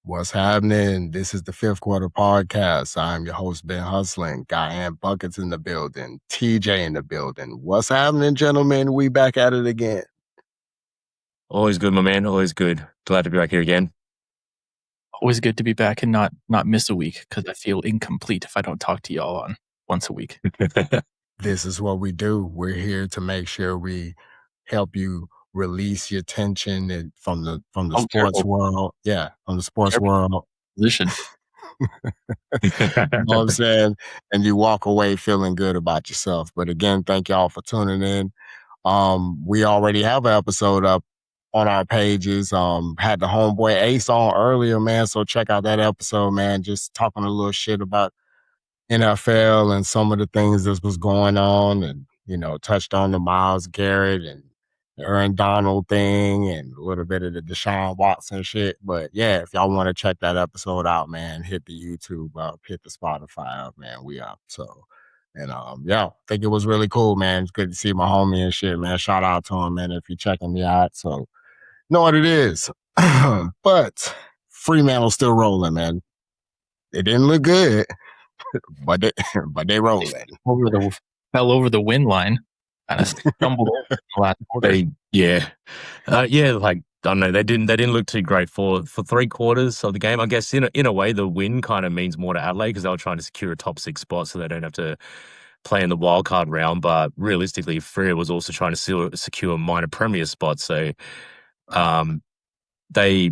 What's happening? This is the Fifth Quarter Podcast. I'm your host, Ben Hustling. Guy and Buckets in the building. TJ in the building. What's happening, gentlemen? We back at it again. Always good, my man. Always good. Glad to be back here again. Always good to be back and not miss a week, because I feel incomplete if I don't talk to y'all on once a week. This is what we do. We're here to make sure we help you release your tension from the sports world. Yeah, from the sports world. Position. You know what I'm saying? And you walk away feeling good about yourself. But again, thank y'all for tuning in. We already have an episode up on our pages. Had the homeboy Ace on earlier, man. So check out that episode, man. Just talking a little shit about NFL and some of the things that was going on, and touched on the Myles Garrett and the Aaron Donald thing and a little bit of the Deshaun Watson shit. But yeah, if y'all want to check that episode out, man, hit the YouTube up, hit the Spotify up, man. We up. So, and yeah, I think it was really cool, man. It's good to see my homie and shit, man. Shout out to him, man, if you're checking me out. So, know what it is. But Fremantle's still rolling, man. It didn't look good, but they rolling. Fell over the win line. Kind of stumbled over the last quarter. Like I don't know, they didn't look too great for 3 quarters of the game. I guess in a way the win kind of means more to Adelaide because they were trying to secure a top 6 spot so they don't have to play in the wild card round. But realistically, Freo was also trying to secure minor premier spots. So they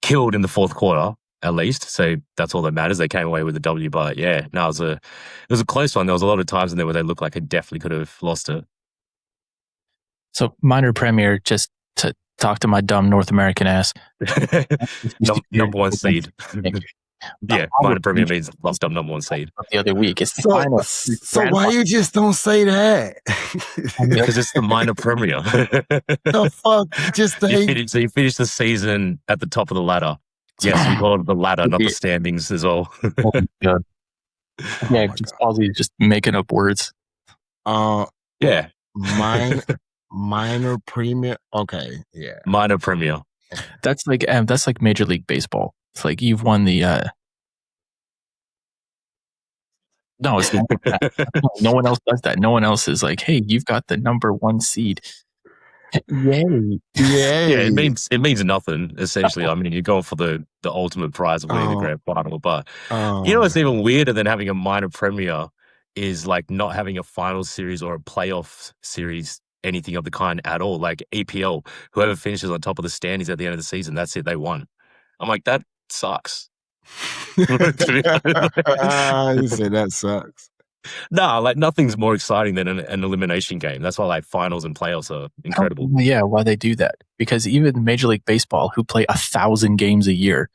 killed in the 4th quarter at least. So that's all that matters. They came away with a W. But yeah, no, it was a close one. There was a lot of times in there where they looked like it definitely could have lost it. So minor premier, just to talk to my dumb North American ass. Number 1 seed. Yeah, minor premier means lost up number 1 seed. The other week, it's the final. So why you just don't say that? Because it's the minor premier. The fuck? You finish the season at the top of the ladder. Yes, we call it the ladder, not the standings as well. Oh my God. Yeah, Ozzy's just making up words. Yeah. Minor premier. Okay, yeah. Minor premier. That's like Major League Baseball. It's like you've won the. No, it's no one else does that. No one else is like, hey, you've got the number 1 seed. Yay! Yeah, it means nothing essentially. I mean, you're going for the ultimate prize of winning the grand final, but what's even weirder than having a minor premier is like not having a final series or a playoff series, anything of the kind at all. Like EPL, whoever finishes on top of the standings at the end of the season, that's it. They won. I'm like, that sucks. You say that sucks. No, like nothing's more exciting than an elimination game. That's why like finals and playoffs are incredible. Yeah, why they do that? Because even Major League Baseball, who play 1,000 games a year,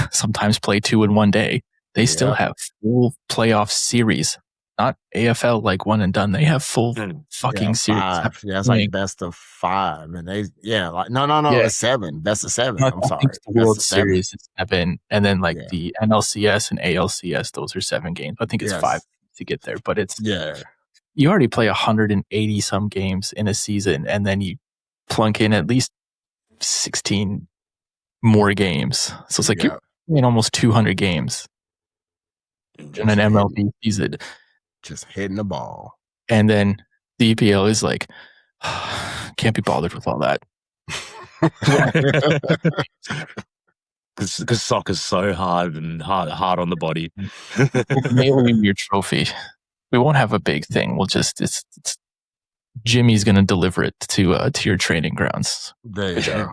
sometimes play 2 in one day. They still have full playoff series, not AFL like one and done. They have full fucking series. Yeah, it's like best of 5, and it's 7. Best of 7. I'm sorry, the World Series is 7, and then the NLCS and ALCS, those are 7 games. I think it's 5 to get there, but it's you already play 180 some games in a season, and then you plunk in at least 16 more games. So it's like you're playing almost 200 games in an MLB season. Just hitting the ball. And then the EPL is like, can't be bothered with all that. Because soccer's so hard and hard on the body. Mailing your trophy. We won't have a big thing. We'll just it's Jimmy's gonna deliver it to your training grounds. There you go.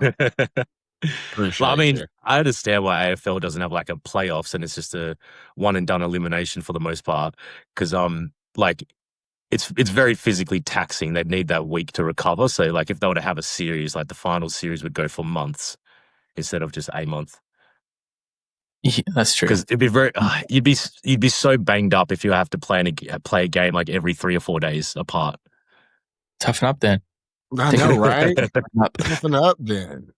Well, I mean, I understand why AFL doesn't have like a playoffs and it's just a one and done elimination for the most part. Because it's very physically taxing. They'd need that week to recover. So like if they were to have a series, like the final series would go for months instead of just a month. Yeah, that's true. Because it'd be you'd be so banged up if you have to play a game like every 3 or 4 days apart. Toughen up then. I know, right? Toughen up then.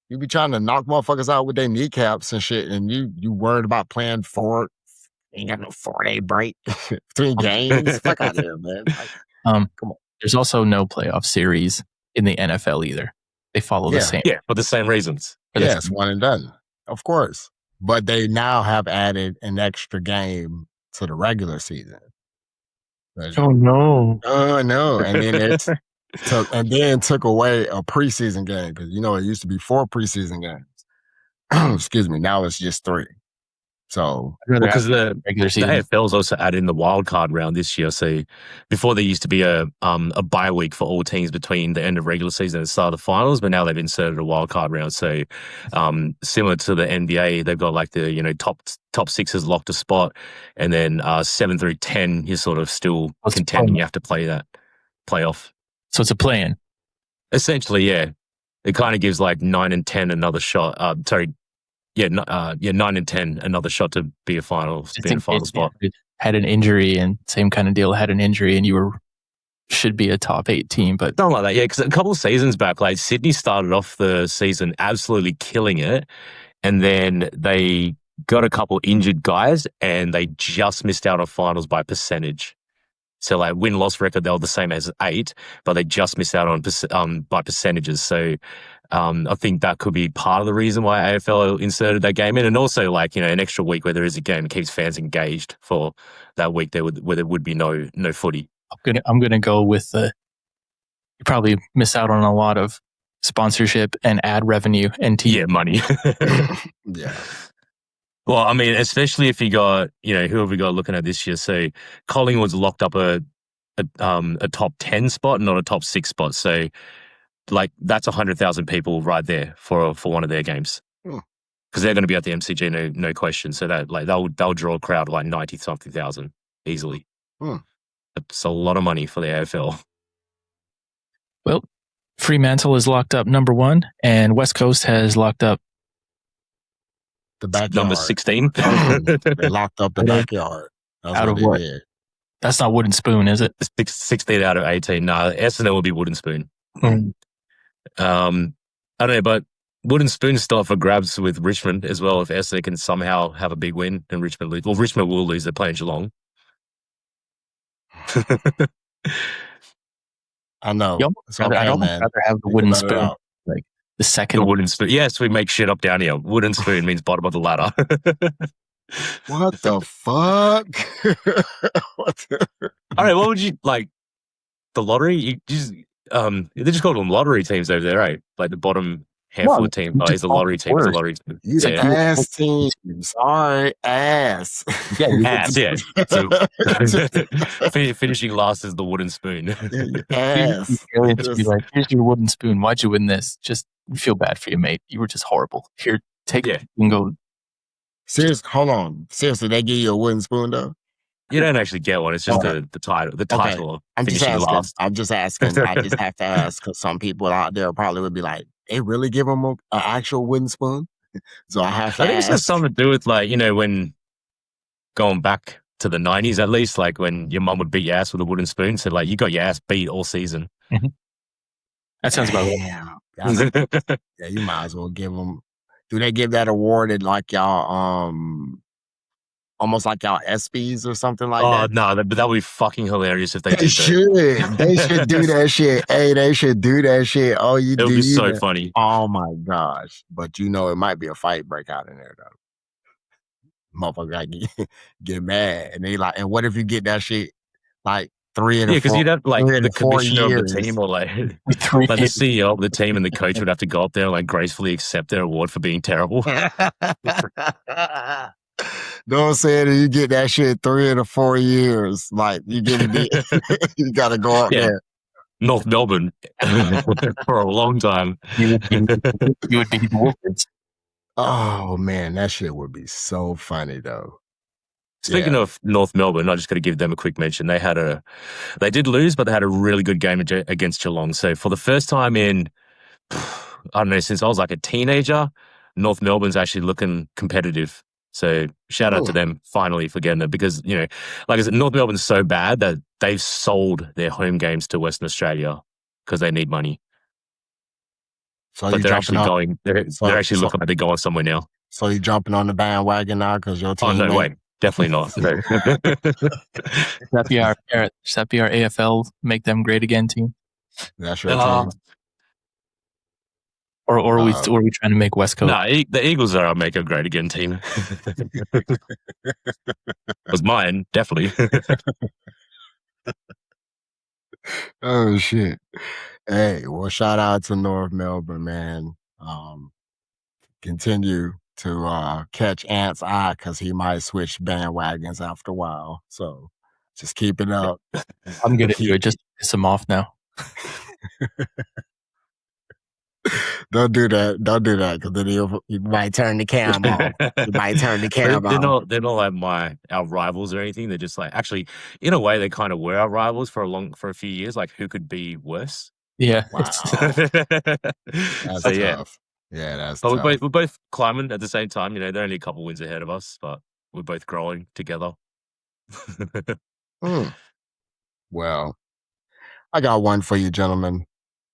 You be trying to knock motherfuckers out with their kneecaps and shit, and you worried about playing 4. Ain't got no 4-day break between games. Fuck out of here, man. Come on. There's also no playoff series in the NFL either. They follow the same. Yeah, for the same reasons. Yes, one and done. Of course. but they now have added an extra game to the regular season. Oh no! Oh no! And then took away a preseason game because it used to be 4 preseason games. Excuse me. Now it's just 3. So because the AFL's also added in the wild card round this year. So before there used to be a bye week for all teams between the end of regular season and the start of the finals, but now they've inserted a wild card round. So similar to the NBA, they've got like the top 6 has locked a spot, and then 7 through 10 you're sort of still contending. You have to play that playoff. So it's a play-in. Essentially, yeah. It kind of gives like 9 and 10 another shot. 9 and 10 another shot to be a final spot. Had an injury and same kind of deal. Had an injury and you should be a top 8 team, but something like that. Yeah, because a couple of seasons back, like Sydney started off the season absolutely killing it, and then they got a couple injured guys, and they just missed out on finals by percentage. So like win-loss record, they were the same as 8, but they just missed out on by percentages. So I think that could be part of the reason why AFL inserted that game in, and also like an extra week where there is a game, it keeps fans engaged for that week where there would be no footy. I'm gonna go with you probably miss out on a lot of sponsorship and ad revenue and money. Yeah. Well, I mean, especially if you got, who have we got looking at this year? So Collingwood's locked up a top 10 spot, not a top 6 spot. So like that's 100,000 people right there for one of their games. Because they're going to be at the MCG, no question. So that like they'll draw a crowd of like 90-something thousand easily. That's a lot of money for the AFL. Well, Fremantle is locked up number 1, and West Coast has locked up the backyard. Number 16. They locked up the backyard. Out of what? That's not Wooden Spoon, is it? 16 out of 18. No, SNL will be Wooden Spoon. I don't know, but Wooden Spoon's still up for grabs with Richmond as well. If Essendon can somehow have a big win and Richmond lose. Well, Richmond will lose. They're playing Geelong. I know. I'd almost rather have the Wooden Spoon. Like the second Wooden Spoon. Yes, we make shit up down here. Wooden Spoon means bottom of the ladder. What the fuck? All right, what would you like? The lottery? You just they just call them lottery teams over there, right? Like the bottom handful of teams. Oh, it's a lottery team. It's a lottery team. You said ass team. Sorry, ass. Yeah, ass. Yeah. So finishing last is the Wooden Spoon. Ass. Be like, here's your Wooden Spoon. Why'd you win this? Just feel bad for you, mate. You were just horrible. Here, take it and go. Seriously, hold on. Seriously, they give you a Wooden Spoon though? You don't actually get one. It's just the title. The title of finishing last. I'm just asking. I just have to ask because some people out there probably would be like, they really give them an actual Wooden Spoon? So I have to I think it has something to do with like, when going back to the 90s at least, like when your mum would beat your ass with a wooden spoon. So like you got your ass beat all season. Mm-hmm. That sounds about right. Yeah, you might as well give them. Do they give that award at like y'all, almost like y'all ESPYs or something like that? Oh, no, that would be fucking hilarious if they did that. They should do that shit. Hey, they should do that shit. Oh, it would be so funny. Oh my gosh. But it might be a fight break out in there though. Motherfucker get mad. And they like, and what if you get that shit like 3 and 4 because you'd have like the commissioner of the team or like the CEO of the team and the coach would have to go up there and like gracefully accept their award for being terrible. Know what I'm saying? You get that shit 3 or 4 years. Like you you gotta go up there. North Melbourne for a long time. You would be the Wolves. Oh man, that shit would be so funny though. Speaking of North Melbourne, I just got to give them a quick mention. They did lose, but they had a really good game against Geelong. So for the first time in, I don't know, since I was like a teenager, North Melbourne's actually looking competitive. So shout out to them finally for getting it because, like I said, North Melbourne's so bad that they've sold their home games to Western Australia because they need money. So but they're actually going, they're actually looking like they're going somewhere now. So you're jumping on the bandwagon now because your team. Oh, no way. Definitely not. No. Should that be our AFL make them great again team? That's your team. Or are we trying to make West Coast? Nah, the Eagles are make a great again team. Was mine, definitely. Oh shit. Hey, well, shout out to North Melbourne, man. Continue to catch Ant's eye because he might switch bandwagons after a while. So just keep it up. I'm gonna do it just to piss him off now. Don't do that. Don't do that because then you might turn the cam on. You might turn the cam on. They're not like our rivals or anything. They're just like, actually, in a way, they kind of were our rivals for a few years. Like, who could be worse? Yeah. Wow. That's tough. Yeah. Yeah, that's but tough. We're both climbing at the same time. You know, they're only a couple wins ahead of us, but we're both growing together. Well, I got one for you, gentlemen.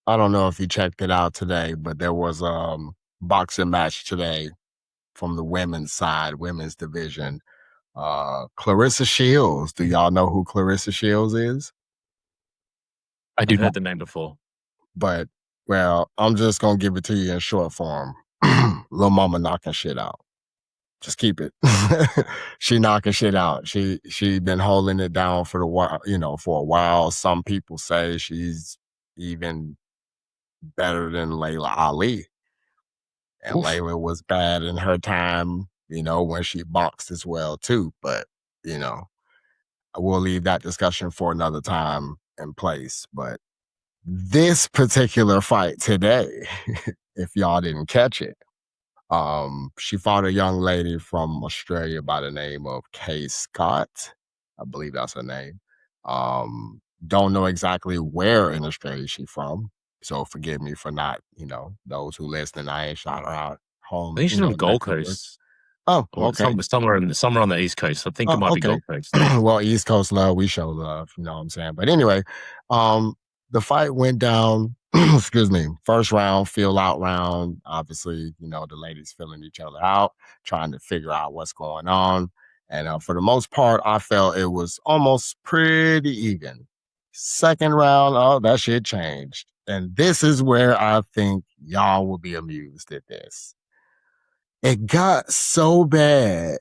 I don't know if you checked it out today, but there was a boxing match today from the women's side, women's division. Clarissa Shields. Do y'all know who Clarissa Shields is? I do I've heard the name before. But, well, I'm just going to give it to you in short form. Lil Mama knocking shit out. Just keep it. She knocking shit out. She been holding it down for for a while. Some people say she's even better than Layla Ali. And Oof. Layla was bad in her time, when she boxed as well too. But, I will leave that discussion for another time and place. But this particular fight today, if y'all didn't catch it, she fought a young lady from Australia by the name of Kay Scott. I believe that's her name. Don't know exactly where in Australia she's from. So forgive me for not, those who listen, I ain't shot her out home. I think she's on Gold Coast. Oh, okay. Somewhere on the East Coast. I think it might be Gold Coast. Well, East Coast love, we show love, you know what I'm saying? But anyway, the fight went down, excuse me, first round, feel out round. Obviously, the ladies filling each other out, trying to figure out what's going on. And for the most part, I felt it was almost pretty even. Second round, oh, that shit changed. And this is where I think y'all will be amused at this. It got so bad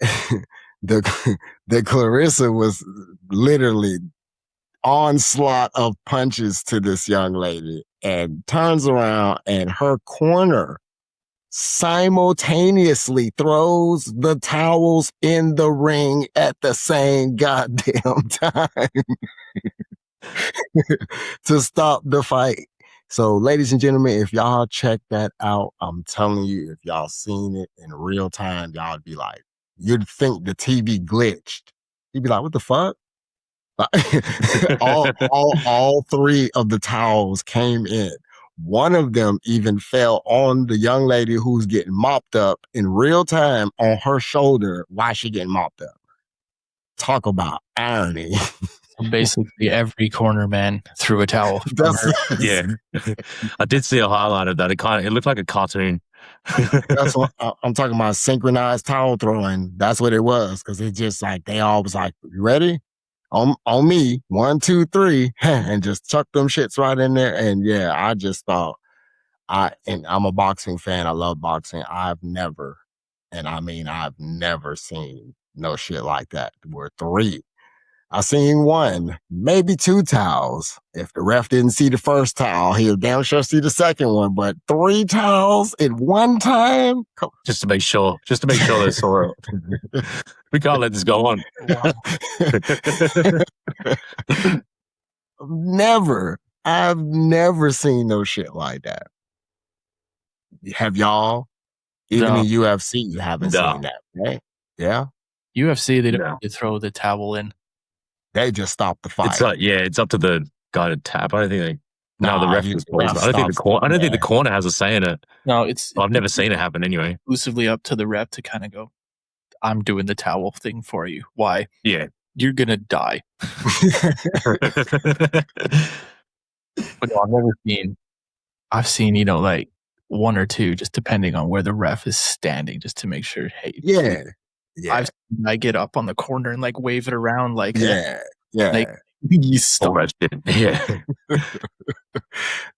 that Clarissa was literally onslaught of punches to this young lady and turns around and her corner simultaneously throws the towels in the ring at the same goddamn time to stop the fight. So, ladies and gentlemen, if y'all check that out, I'm telling you, if y'all seen it in real time, y'all be like, you'd think the TV glitched. You'd be like, what the fuck? all three of the towels came in. One of them even fell on the young lady who's getting mopped up in real time on her shoulder while she getting mopped up. Talk about irony. Basically, every corner man threw a towel. Yeah, I did see a highlight of that. It looked like a cartoon. That's what I'm talking about. Synchronized towel throwing. That's what it was. Because it's just like they all was like, "You ready? On me, 1, 2, 3," and just chuck them shits right in there. And yeah, I just thought, and I'm a boxing fan. I love boxing. I've never seen no shit like that. Where 3. I seen 1, maybe 2 towels. If the ref didn't see the first towel, he'll damn sure see the second one. But 3 towels at one time? Just to make sure they saw it. We can't let this go on. I've never seen no shit like that. Have y'all? Even in UFC, you haven't seen that, right? Yeah? UFC, they don't throw the towel in. They just stop the fight. It's up to the guy to tap. I don't think the ref just pulls. I don't think the corner has a say in it. No, I've never seen it happen anyway. Exclusively up to the ref to kind of go, I'm doing the towel thing for you. Why? Yeah. You're gonna die. But no, I've seen, like 1 or 2, just depending on where the ref is standing, just to make sure, hey. Yeah. I get up on the corner and like wave it around like like you stop. Yeah.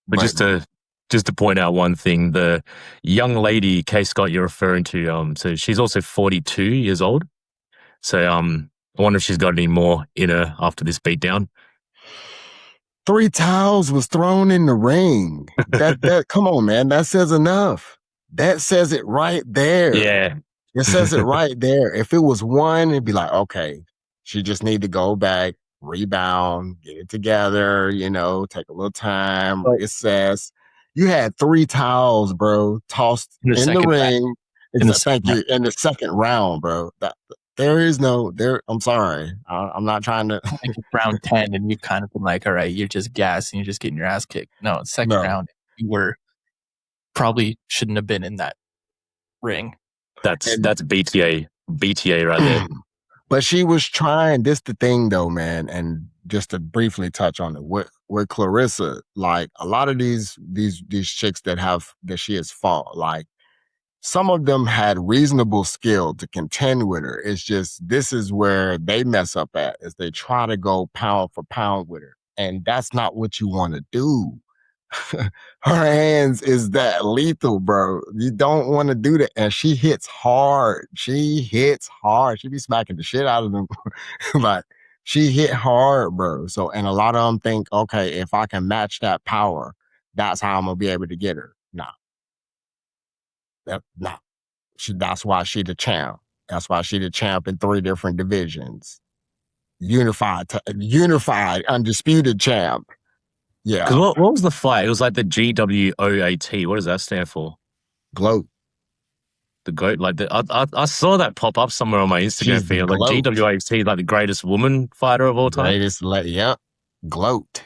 But just to just to point out one thing, the young lady, Kay Scott, you're referring to, so she's also 42 years old. So I wonder if she's got any more in her after this beatdown. 3 towels was thrown in the ring. That come on, man. That says enough. That says it right there. Yeah. It says it right there. If it was one, it'd be like, okay, she just need to go back, rebound, get it together, take a little time, reassess. You had 3 towels, bro, tossed in the ring. Thank you. In the second round, bro. There is no there. I'm sorry. I'm not trying to. Like round 10, and you've kind of been like, all right, you're just gassed and you're just getting your ass kicked. No, second round, you were probably shouldn't have been in that ring. That's BTA right there. But she was trying. This the thing though, man. And just to briefly touch on it, with Clarissa, like a lot of these chicks that she has fought, like some of them had reasonable skill to contend with her. It's just this is where they mess up at, is they try to go pound for pound with her, and that's not what you want to do. Her hands is that lethal, bro. You don't want to do that. And she hits hard. She be smacking the shit out of them. Like, she hit hard, bro. So, and a lot of them think, okay, if I can match that power, that's how I'm going to be able to get her. Nah. That's why she the champ. That's why she the champ in 3 different divisions. Unified, undisputed champ. Yeah. Because what was the fight? It was like the GWOAT. What does that stand for? GLOAT. The GOAT. Like I saw that pop up somewhere on my Instagram feed. Like GWOAT, like the greatest woman fighter of all time. Yep. GLOAT.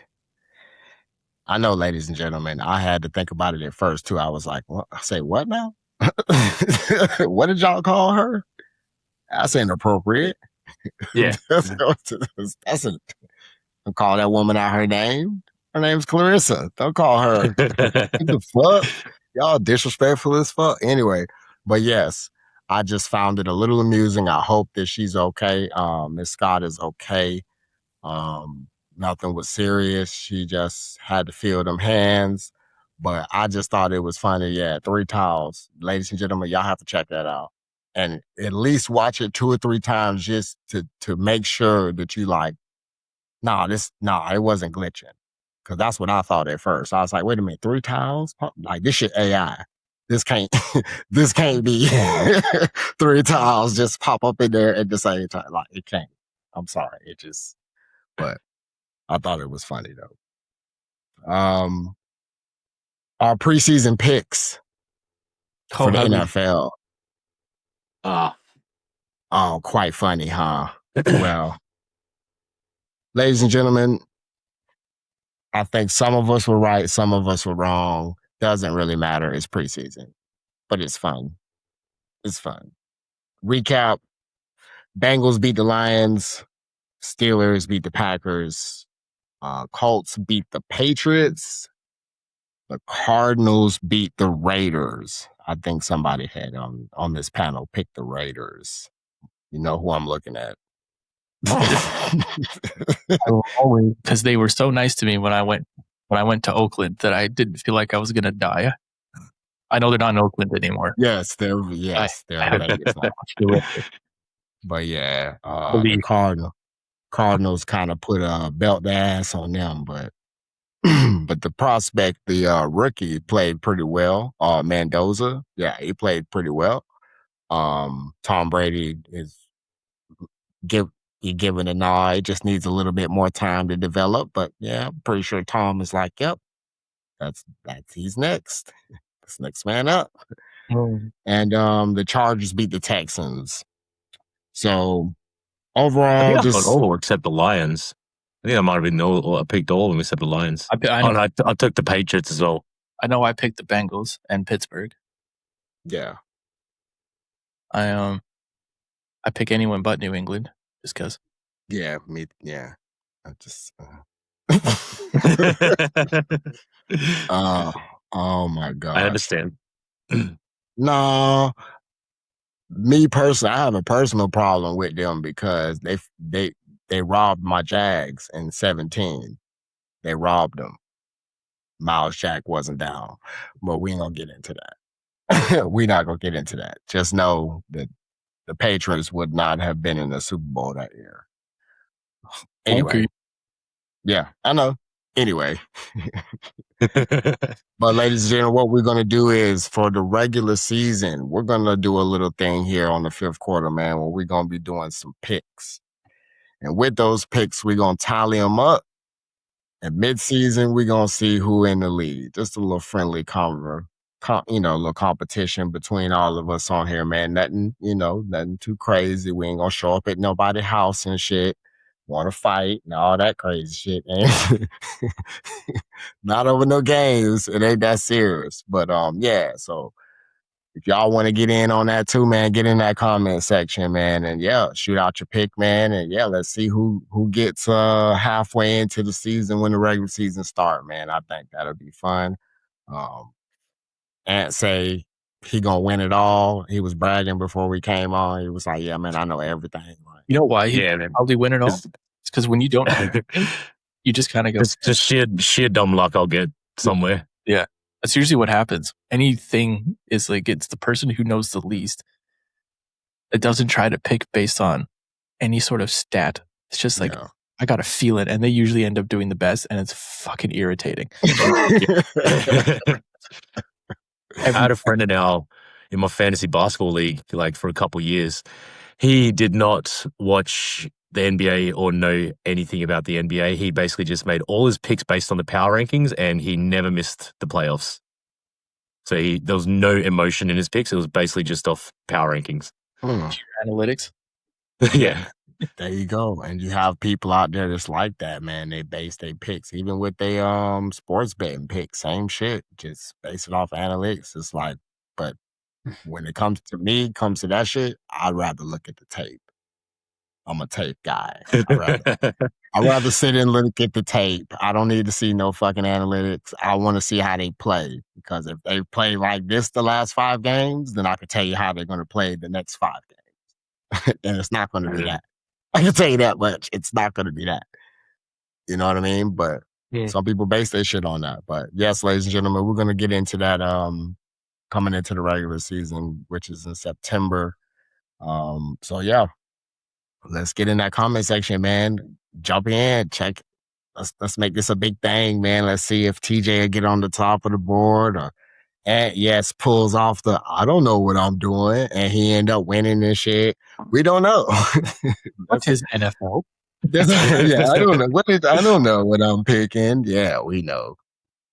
I know, ladies and gentlemen, I had to think about it at first too. I was like, what? I say, what now? What did y'all call her? That's inappropriate. Yeah. Don't call that woman out her name. Her name's Clarissa. Don't call her. What the fuck? Y'all disrespectful as fuck. Anyway, but yes, I just found it a little amusing. I hope that she's okay. Miss Scott is okay. Nothing was serious. She just had to feel them hands. But I just thought it was funny. Yeah, 3 towels. Ladies and gentlemen, y'all have to check that out. And at least watch it 2 or 3 times just to make sure that you like, it wasn't glitching. Because that's what I thought at first. I was like, wait a minute, 3 towels? Like, this shit AI. This can't be 3 towels just pop up in there at the same time. Like, it can't. I'm sorry. But I thought it was funny though. Our preseason picks for the NFL. Oh, quite funny, huh? Well, ladies and gentlemen, I think some of us were right, some of us were wrong. Doesn't really matter. It's preseason, but it's fun. It's fun. Recap: Bengals beat the Lions. Steelers beat the Packers. Colts beat the Patriots. The Cardinals beat the Raiders. I think somebody had on this panel picked the Raiders. You know who I'm looking at. Because they were so nice to me when I went to Oakland that I didn't feel like I was gonna die. I know they're not in Oakland anymore. Yes, they're in Vegas now. But yeah, the Cardinals kind of put a belt the ass on them, but the prospect, the rookie, played pretty well. Mendoza, yeah, he played pretty well. Tom Brady is giving a nod. It just needs a little bit more time to develop, but yeah, I'm pretty sure Tom is like, yep, he's next. That's next man up. And the Chargers beat the Texans. So overall, I just all except the Lions. I think I might have been I picked all of them except the Lions. I took the Patriots as well. I know I picked the Bengals and Pittsburgh. Yeah. I pick anyone but New England just because. Yeah, me. Yeah, I just. Oh my god! I understand. No, me personally, I have a personal problem with them because they robbed my Jags in 2017. They robbed them. Miles Jack wasn't down. But we ain't gonna get into that. We're not gonna get into that. Just know that the Patriots would not have been in the Super Bowl that year. Anyway. Yeah, I know. Anyway. But ladies and gentlemen, what we're going to do is for the regular season, we're going to do a little thing here on the fifth quarter, man, where we're going to be doing some picks. And with those picks, we're going to tally them up. And mid-season, we're going to see who in the lead. Just a little friendly little competition between all of us on here, man. Nothing too crazy. We ain't going to show up at nobody's house and shit. Want to fight and all that crazy shit, man. Not over no games. It ain't that serious. But yeah, so if y'all want to get in on that too, man, get in that comment section, man. And yeah, shoot out your pick, man. And yeah, let's see who gets halfway into the season when the regular season start, man. I think that'll be fun. Ant say he gonna win it all. He was bragging before we came on. He was like, yeah, man, I know everything. You know why he probably win it all? It's because when you don't know you just kind of go. Just sheer dumb luck I'll get somewhere. Yeah. That's usually what happens. Anything is like, it's the person who knows the least. It doesn't try to pick based on any sort of stat. It's just like, I got to feel it. And they usually end up doing the best. And it's fucking irritating. I had a friend in my fantasy basketball league, like for a couple years. He did not watch the NBA or know anything about the NBA. He basically just made all his picks based on the power rankings, and he never missed the playoffs. So there was no emotion in his picks. It was basically just off power rankings. Analytics. Yeah. There you go. And you have people out there that's like that, man. They base their picks, even with their sports betting picks, same shit. Just base it off analytics. It's like, but when it comes to that shit, I'd rather look at the tape. I'm a tape guy. I'd rather sit and look at the tape. I don't need to see no fucking analytics. I want to see how they play. Because if they play like this the last 5 games, then I can tell you how they're going to play the next 5 games. And it's not going to be that. I can tell you that much. It's not going to be that. You know what I mean? But some people base their shit on that. But yes, ladies and gentlemen, we're going to get into that coming into the regular season, which is in September. So yeah, let's get in that comment section, man. Jump in, check. Let's make this a big thing, man. Let's see if TJ will get on the top of the board or pulls off the I don't know what I'm doing and he end up winning this shit. We don't know. What's his NFL? Yeah, I don't know. I don't know what I'm picking. Yeah, we know.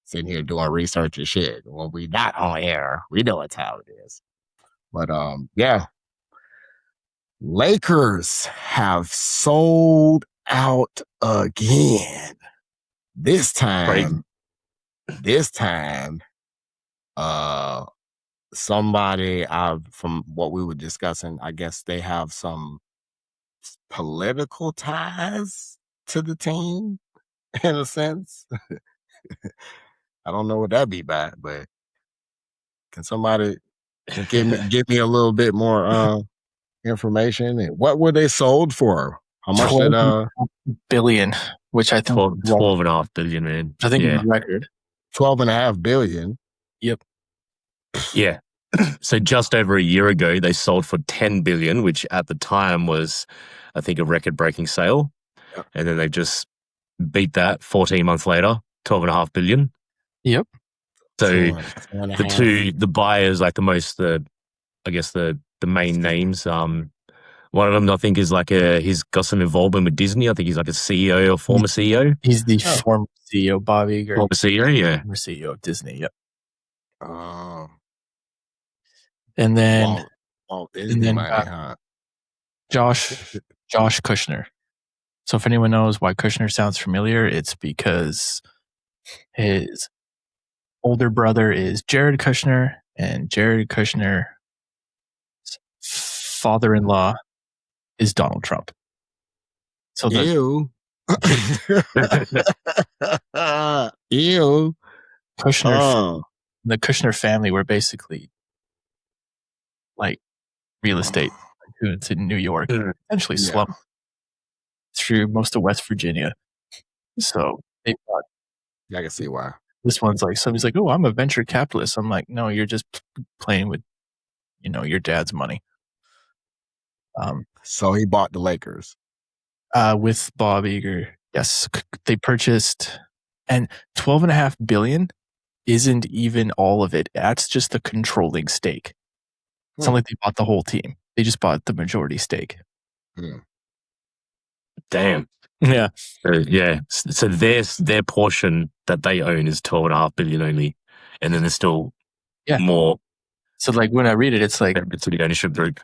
Sitting here doing research and shit. When we not on air, we know it's how it is. But yeah. Lakers have sold out again. This time, somebody from what we were discussing, I guess they have some political ties to the team in a sense. I don't know what that'd be by, but can somebody give me a little bit more information? And what were they sold for? How much did billion, which I think 12.5 billion, man. I think is a record. 12.5 billion. Yep. Yeah. So just over a year ago, they sold for 10 billion, which at the time was, I think, a record-breaking sale. Yep. And then they just beat that 14 months later, 12.5 billion. Yep. So the buyers, like the main names. One of them, I think, is like he's got some involvement with Disney. I think he's like a CEO or former CEO. He's the former CEO, Bobby. Former CEO, yeah. Former CEO of Disney, yep. And then, Josh Kushner. So if anyone knows why Kushner sounds familiar, it's because his older brother is Jared Kushner, and Jared Kushner's father-in-law is Donald Trump. So Ew. Kushner, the Kushner family were basically like real estate tycoons in New York, essentially slum through most of West Virginia. So they thought, I can see why. This one's like, somebody's like, oh, I'm a venture capitalist. I'm like, no, you're just playing with, your dad's money. So he bought the Lakers. With Bob Iger. Yes. They purchased, and $12.5 billion isn't even all of it. That's just the controlling stake. It's not like they bought the whole team. They just bought the majority stake. Damn. Yeah. Yeah. So their portion that they own is $12.5 billion only. And then there's still more. So like when I read it, it's like to the ownership group.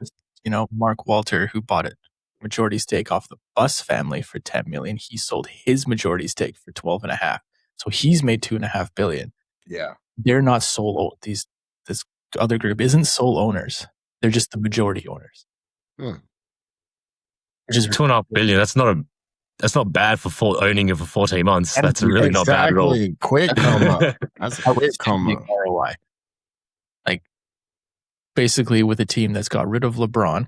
Mark Walter, who bought it majority stake off the Buss family for $10 million, he sold his majority stake for $12.5. So he's made $2.5 billion. Yeah. They're not sole. This other group isn't sole owners. They're just the majority owners. Which is $2.5 billion. That's not bad for owning it for 14 months. And that's really not bad at all. Quick come up. That's a quick come up. ROI. Like basically with a team that's got rid of LeBron,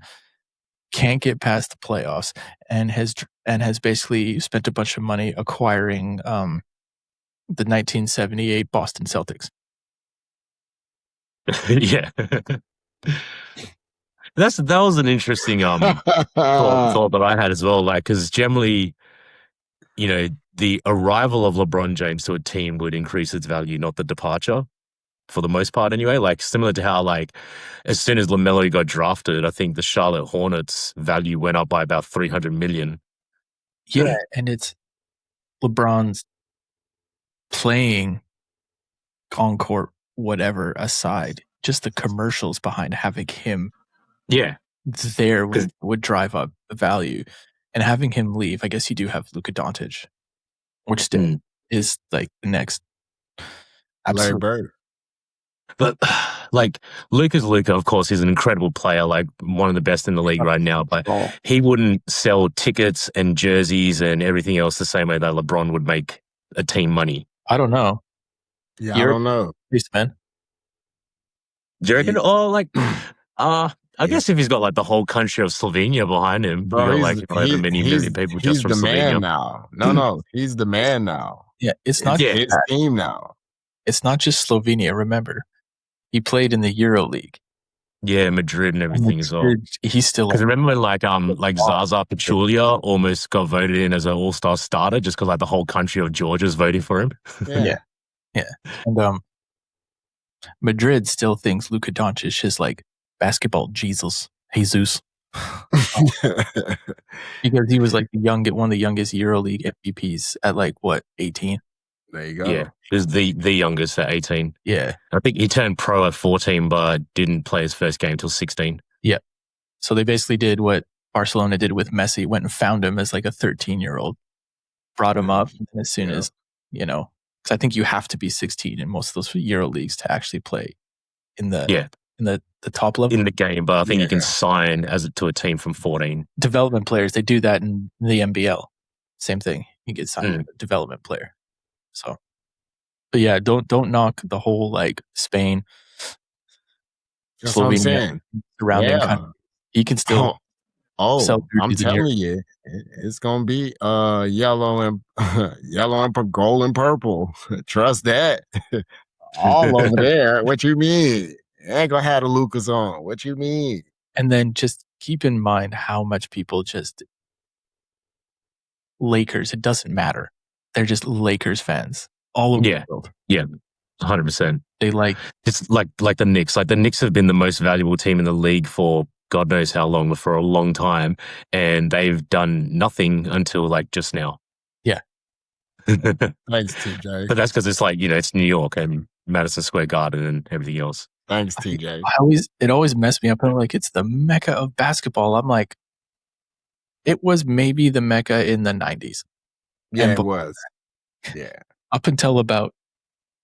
can't get past the playoffs, and has basically spent a bunch of money acquiring the 1978 Boston Celtics. Yeah. That was an interesting thought that I had as well. Like, because generally, the arrival of LeBron James to a team would increase its value, not the departure, for the most part anyway. Like, similar to how, like, as soon as LaMelo got drafted, I think the Charlotte Hornets value went up by about $300 million. Yeah, and it's LeBron's playing on court, whatever aside, just the commercials behind having him there would drive up the value. And having him leave, I guess you do have Luka Doncic, which still is like the next Larry Bird. But like Luka's Luka, of course, he's an incredible player, like one of the best in the league right now. But he wouldn't sell tickets and jerseys and everything else the same way that LeBron would make a team money. I don't know. Yeah, I don't know. Please, man. Do you reckon? I guess if he's got like the whole country of Slovenia behind him, bro, however many million people just from Slovenia. He's the man now. No, he's the man now. Yeah, it's not his team now. It's not just Slovenia. Remember, he played in the Euro League. Yeah, Madrid and everything as well. He's still because remember when like Zaza Pachulia almost got voted in as an all-star starter just because like the whole country of Georgia's voting for him. Yeah. And Madrid still thinks Luka Doncic is like basketball Jesus. Because he was like one of the youngest EuroLeague MVPs at like 18. There you go. Yeah, he was the youngest at 18. Yeah, I think he turned pro at 14, but didn't play his first game till 16. Yeah, so they basically did what Barcelona did with Messi, went and found him as like a 13-year-old, brought him up, and as soon as because I think you have to be 16 in most of those Euro leagues to actually play in the top level in the game, but I think you can sign to a team from 14. Development players, they do that in the NBL. Same thing, you get signed as a development player. So, but yeah, don't knock the whole like Spain, Slovenia surrounding country. He can still. I'm telling you, it's gonna be yellow and gold and purple. Trust that. All over there. What you mean? Ain't gonna have the Lucas on. What you mean? And then just keep in mind how much people just Lakers. It doesn't matter. They're just Lakers fans all over the world. Yeah, 100%. They it's like the Knicks. Like the Knicks have been the most valuable team in the league for God knows how long, but for a long time, and they've done nothing until like just now. Yeah. Thanks, TJ. But that's because it's like it's New York and Madison Square Garden and everything else. Thanks, TJ. It always messed me up. I'm like, it's the mecca of basketball. I'm like, it was maybe the mecca in the 90s. Yeah, it was. Yeah. Up until about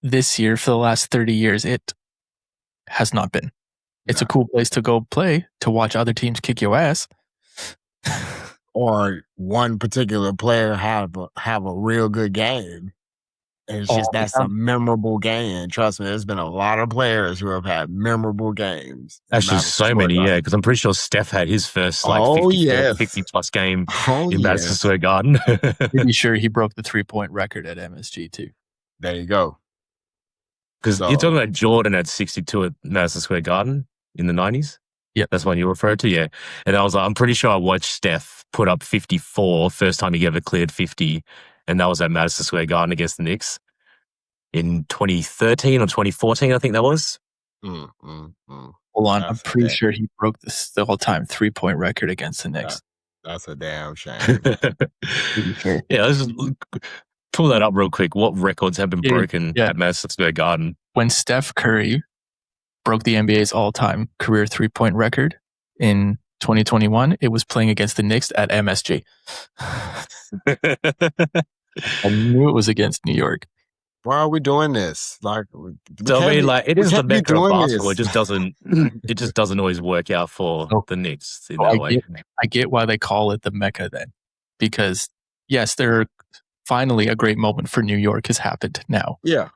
this year, for the last 30 years, it has not been. It's a cool place to go play, to watch other teams kick your ass. Or one particular player have a real good game. And it's just that's a memorable game. Trust me, there's been a lot of players who have had memorable games. Actually, so many, because I'm pretty sure Steph had his first 50-plus game in Madison Square Garden. Pretty sure he broke the 3-point record at MSG too. There you go. Because you're talking about Jordan at 62 at Madison Square Garden in the 90s? Yeah. That's one you referred to, yeah. And I was like, I'm pretty sure I watched Steph put up 54, first time he ever cleared 50, and that was at Madison Square Garden against the Knicks in 2013 or 2014, I think that was. Hold on, I'm pretty sure he broke the all-time 3-point record against the Knicks. That's a damn shame. Yeah, let's just pull that up real quick. What records have been broken at Madison Square Garden? When Steph Curry broke the NBA's all-time career 3-point record in 2021, it was playing against the Knicks at MSG. I knew it was against New York. Why are we doing this? Like, so I mean, like, it is the mecca of basketball. It just doesn't always work out for the Knicks in that way. I get why they call it the mecca then, because yes, there are finally a great moment for New York has happened now. Yeah,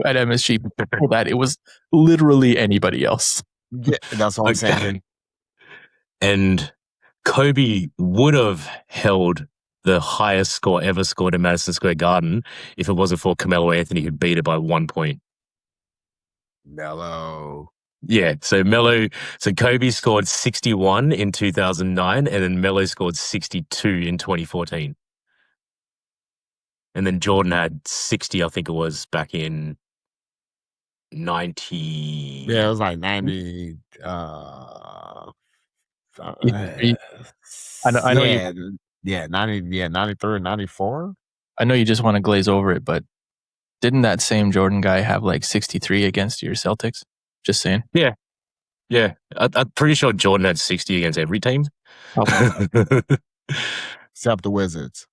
at MSG, before that, it was literally anybody else. Yeah, that's what I'm saying. And Kobe would have held the highest score ever scored in Madison Square Garden if it wasn't for Carmelo Anthony, who beat it by 1 point. Melo. Yeah, so Kobe scored 61 in 2009, and then Melo scored 62 in 2014. And then Jordan had 60, I think it was, back in 90. Yeah, it was like 90. I know Yeah, 90, 93, 94. I know you just want to glaze over it, but didn't that same Jordan guy have like 63 against your Celtics? Just saying. Yeah. I'm pretty sure Jordan had 60 against every team. Except the Wizards.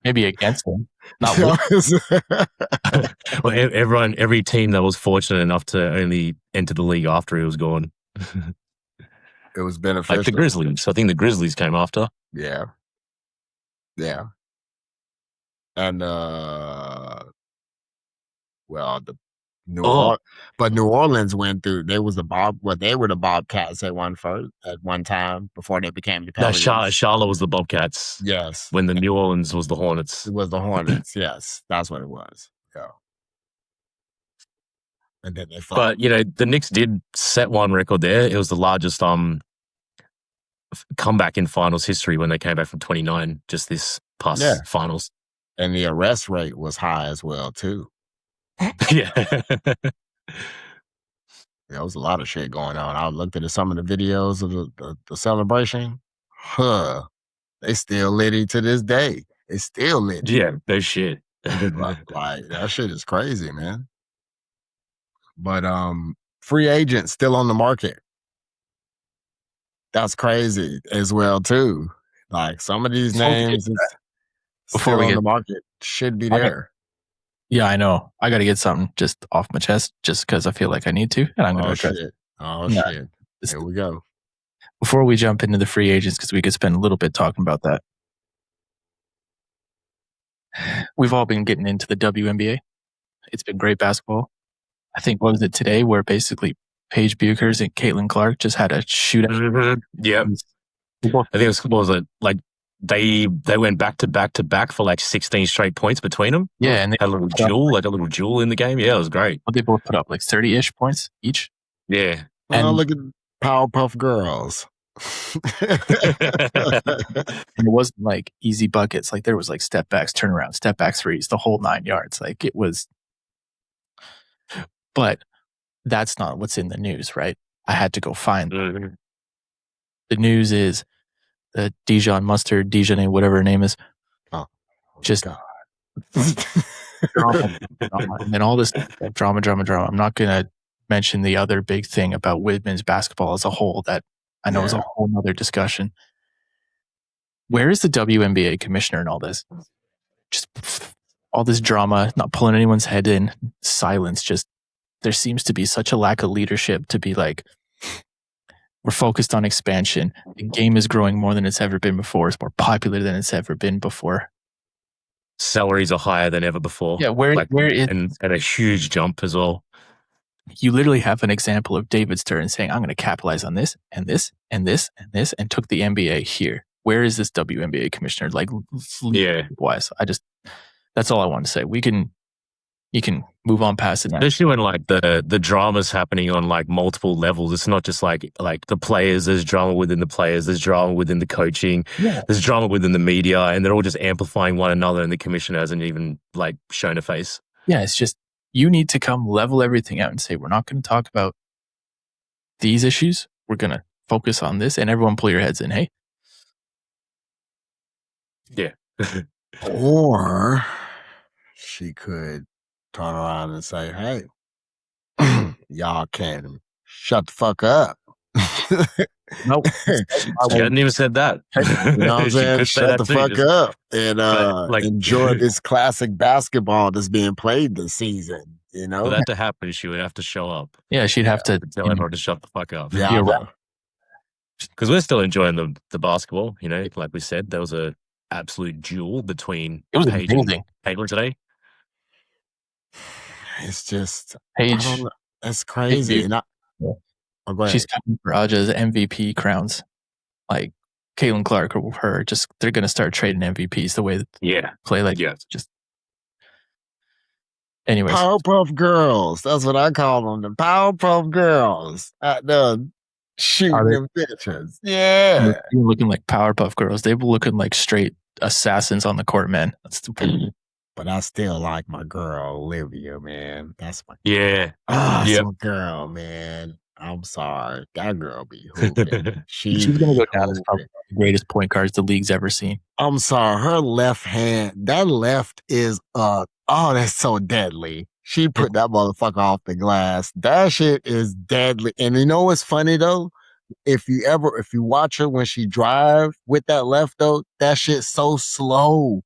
Maybe against them. Not with well, every team that was fortunate enough to only enter the league after he was gone. It was beneficial. Like the Grizzlies. I think the Grizzlies came after. Yeah. And New Orleans went through. They were the Bobcats at one time before they became the Pelicans. No, Charlotte was the Bobcats. Yes. When the New Orleans was the Hornets. It was the Hornets. Yes, that's what it was. Yeah. And then they fought. But the Knicks did set one record there. It was the largest comeback in finals history when they came back from 29, just this past finals. And the arrest rate was high as well, too. Yeah. There was a lot of shit going on. I looked at some of the videos of the celebration. They still litty to this day. They still litty. Yeah, no shit. like that shit is crazy, man. But free agents still on the market. That's crazy as well too. Like some of these names before we get on the market should be there. Yeah, I know. I got to get something just off my chest just because I feel like I need to, and I'm going to address it. Shit. Here we go. Before we jump into the free agents, because we could spend a little bit talking about that. We've all been getting into the WNBA. It's been great basketball. I think, what was it today, where basically Paige Buchers and Caitlin Clark just had a shootout? Mm-hmm. Yeah. I think it was like they went back to back for like 16 straight points between them. Yeah, and they had a little jewel in the game. Yeah, it was great. Well, they both put up like 30-ish points each. Yeah. And look at Powerpuff Girls. And it wasn't like easy buckets. Like there was like step backs, turnaround, step back threes, the whole 9 yards. Like it was. But that's not what's in the news, right? I had to go find them. The news is the Dijon Mustard, Dijon, whatever her name is. Oh, just God. drama. And then all this drama. I'm not going to mention the other big thing about women's basketball as a whole that I know is a whole other discussion. Where is the WNBA commissioner in all this? Just all this drama, not pulling anyone's head in, silence. Just there seems to be such a lack of leadership to be like, we're focused on expansion. The game is growing more than it's ever been before. It's more popular than it's ever been before. Salaries are higher than ever before. Yeah, and a huge jump as well. You literally have an example of David Stern saying, I'm going to capitalize on this and this and this and this, and took the NBA here. Where is this WNBA commissioner? Like, wise? That's all I want to say. We can you can move on past it. Especially when like the drama's happening on like multiple levels. It's not just like the players. There's drama within the players. There's drama within the coaching. Yeah. There's drama within the media, and they're all just amplifying one another. And the commissioner hasn't even like shown a face. Yeah, it's just you need to come level everything out and say we're not going to talk about these issues. We're going to focus on this, and everyone pull your heads in. Hey, yeah. Or she could turn around and say, hey, y'all can shut the fuck up. Nope. She hadn't even said that. You know what I'm saying? Shut the fuck up and enjoy this classic basketball that's being played this season. You know? For that to happen, she would have to show up. Yeah, she'd have to tell everyone to shut the fuck up. Yeah. Because we're still enjoying the basketball, you know, like we said, there was a absolute duel between Paige and Caitlin today. It's just Paige. That's crazy. She's coming for Aja's MVP crowns. Like Caitlin Clark or her, they're going to start trading MVPs the way they play. Just. Anyways, Powerpuff Girls. That's what I call them. The Powerpuff Girls. Shooting them bitches. Yeah. They're looking like Powerpuff Girls. They were looking like straight assassins on the court, man. That's stupid. But I still like my girl, Olivia, man. That's my my girl, man. I'm sorry. That girl be hooping. She's going to go down as probably the greatest point guards the league's ever seen. I'm sorry. Her left hand, that left is, that's so deadly. She put that motherfucker off the glass. That shit is deadly. And you know what's funny, though? If you watch her when she drive with that left, though, that shit's so slow.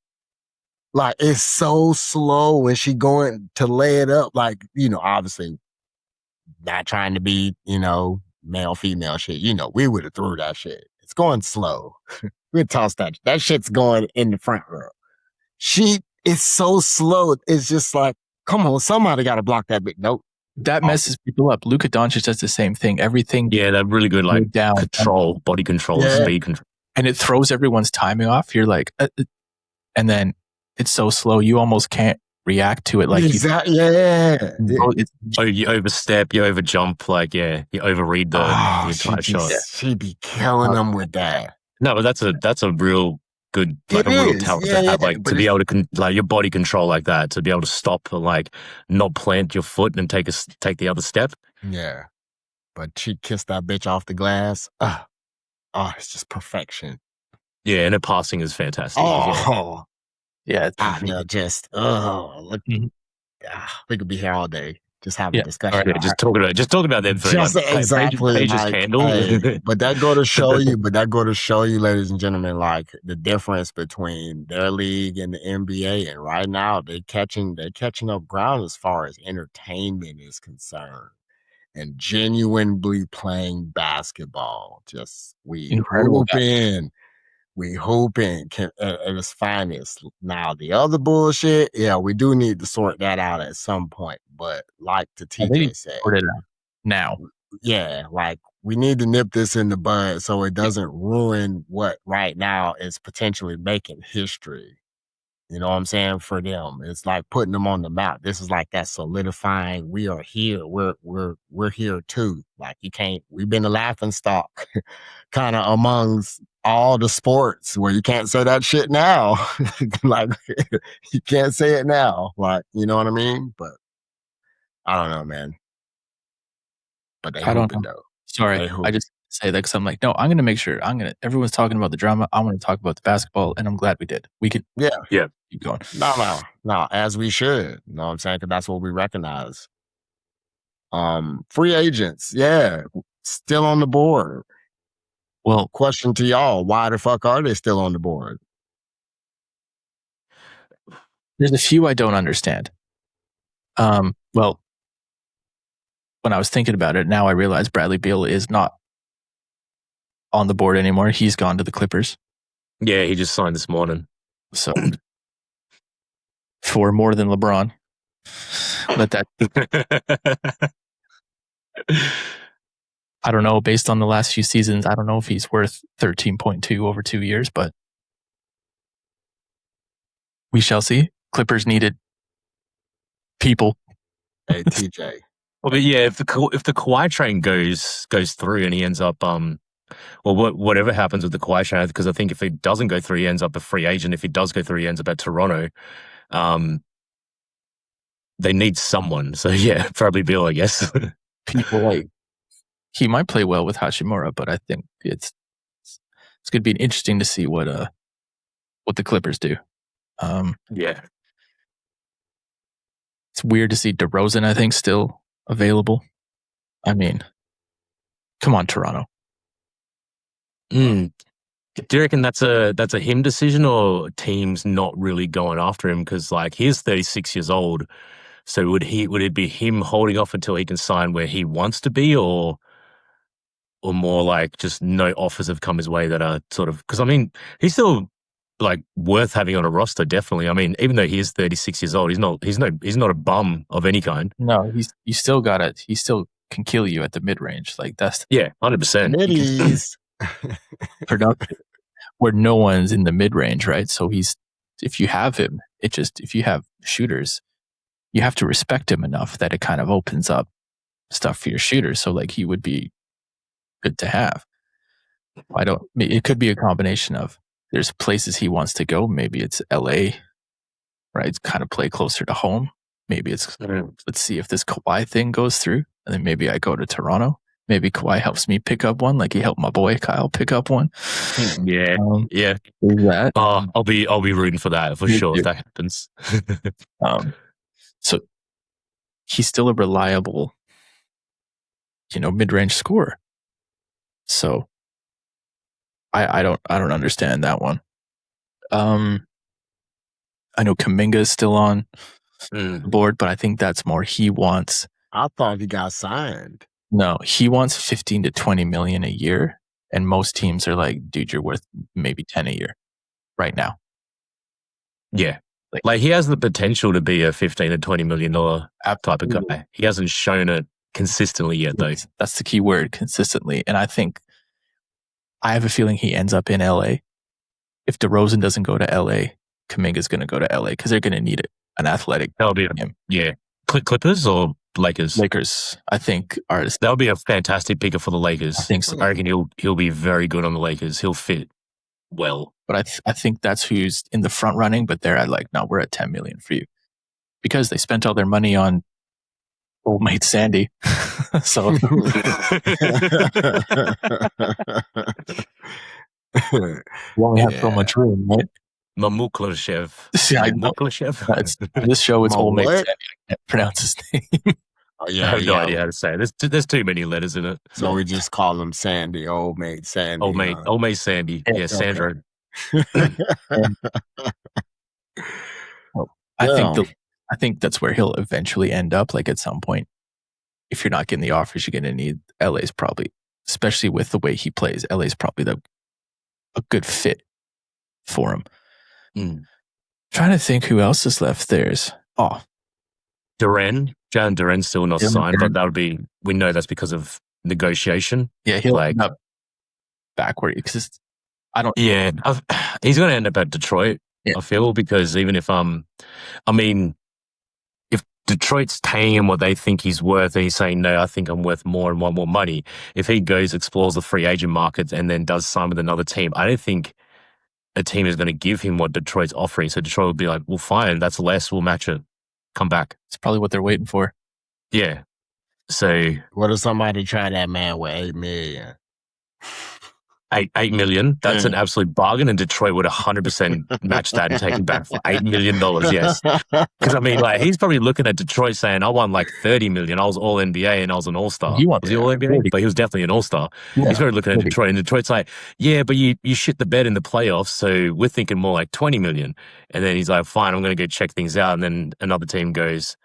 Like, it's so slow when she going to lay it up. Like, you know, obviously, not trying to be, you know, male, female shit. You know, we would have threw that shit. It's going slow. We'd toss that. That shit's going in the front row. It's so slow. It's just like, come on, somebody got to block that bit. Nope. That messes people up. Luka Doncic does the same thing. Everything. Yeah, they're really good, like, down, control, body control, speed control. And it throws everyone's timing off. You're like, and then it's so slow, you almost can't react to it. Like, exactly. You overstep, you overjump, like, you overread the entire shot. She'd be killing them with that. No, but that's a real good, like, a real talent to have, like, to be able to, like, your body control like that, to be able to stop and, like, not plant your foot and take the other step. Yeah. But she kissed that bitch off the glass. It's just perfection. Yeah, and her passing is fantastic. Yeah. Look, we could be here all day. Just having a discussion. Right, just talking about them for exactly Paige's handle. But that go to show you, ladies and gentlemen, like the difference between their league and the NBA. And right now they're catching up ground as far as entertainment is concerned. And genuinely playing basketball. Just we hoping at its finest. Now, the other bullshit, we do need to sort that out at some point. But like the TJ said, sort it out now. Yeah, like we need to nip this in the bud so it doesn't ruin what right now is potentially making history. You know what I'm saying? For them, it's like putting them on the map. This is like that solidifying. We are here. We're here too. Like we've been a laughing stock, kind of amongst all the sports where you can't say that shit now. Like you can't say it now. Like, you know what I mean? But I don't know, man. But I don't know. Though. Sorry, I just say that because I'm like, no, I'm going to make sure. Everyone's talking about the drama. I want to talk about the basketball, and I'm glad we did. We could, keep going. No, as we should. You know what I'm saying? Because that's what we recognize. Free agents, still on the board. Well, question to y'all: why the fuck are they still on the board? There's a few I don't understand. Well, when I was thinking about it, now I realize Bradley Beal is not on the board anymore. He's gone to the Clippers. Yeah, he just signed this morning. So for more than LeBron. Let that. I don't know. Based on the last few seasons, I don't know if he's worth 13.2 over 2 years, but we shall see. Clippers needed People. Hey, TJ. Well, but yeah, if the Kawhi train goes through and he ends up whatever happens with the Kawhi train, because I think if it doesn't go through, he ends up a free agent. If he does go through, he ends up at Toronto. They need someone, so yeah, probably Bill, I guess. People like he might play well with Hachimura, but I think it's going to be interesting to see what the Clippers do. Yeah, it's weird to see DeRozan, I think, still available. I mean, come on, Toronto. Do you reckon that's a him decision, or teams not really going after him because like he's 36 years old? So would it be him holding off until he can sign where he wants to be, or more like just no offers have come his way that are sort of, because I mean he's still like worth having on a roster, definitely. I mean, even though he is 36 years old, he's not a bum of any kind. No, he still can kill you at the mid range. Like that's 100%. Productive where no one's in the mid range, right? So if you have him, if you have shooters, you have to respect him enough that it kind of opens up stuff for your shooters. So like he would be good to have. It could be a combination of there's places he wants to go. Maybe it's LA, right? Kind of play closer to home. Maybe it's let's see if this Kawhi thing goes through, and then maybe I go to Toronto. Maybe Kawhi helps me pick up one, like he helped my boy Kyle pick up one. Yeah. That. I'll be rooting for that for sure if that happens. So he's still a reliable, mid-range scorer. So I don't understand that one. I know Kuminga is still on the board, but I think that's more he wants. I thought he got signed. No, he wants 15 to 20 million a year, and most teams are like, dude, you're worth maybe 10 a year right now. Yeah. Like he has the potential to be a 15 to 20 million dollar type of guy. He hasn't shown it consistently yet, though. That's the key word, consistently. And I have a feeling he ends up in LA. If DeRozan doesn't go to LA, Kuminga's going to go to LA because they're going to need an athletic. That'll be him. Yeah. Clippers or Lakers? Lakers, I think, are. That'll be a fantastic picker for the Lakers. I think so. I reckon he'll be very good on the Lakers. He'll fit well. But I think that's who's in the front running. But they're like, no, we're at 10 million for you because they spent all their money on old mate Sandy. So you only have so much room, right? Mamuklashev. This show is old mate Sandy. I can't pronounce his name. I have no idea how to say it. There's too many letters in it. So we just call him Sandy, old mate Sandy. Old mate Sandy. Yeah, Sandro. I think that's where he'll eventually end up. Like at some point, if you're not getting the offers, you're going to need LA's probably, especially with the way he plays. LA's probably a good fit for him. Trying to think who else is left. Jalen Duren's still not signed, but that would be, we know that's because of negotiation. Yeah, he'll end up backward because he's going to end up at Detroit. Yeah. I feel, because even if if Detroit's paying him what they think he's worth, and he's saying, no, I think I'm worth more and want more money. If he goes, explores the free agent market and then does sign with another team, I don't think a team is going to give him what Detroit's offering. So Detroit will be like, well, fine, that's less, we'll match it. Come back. It's probably what they're waiting for. Yeah. So what if somebody try that man with $8 million? 8 million. That's an absolute bargain, and Detroit would 100% match that and take it back for $8 million. Yes, because I mean, like, he's probably looking at Detroit saying, "I won like 30 million. I was all NBA and I was an All Star." Was he all NBA? But he was definitely an All Star. Yeah. He's probably looking at Detroit, and Detroit's like, "Yeah, but you shit the bed in the playoffs, so we're thinking more like 20 million." And then he's like, "Fine, I'm going to go check things out." And then another team goes,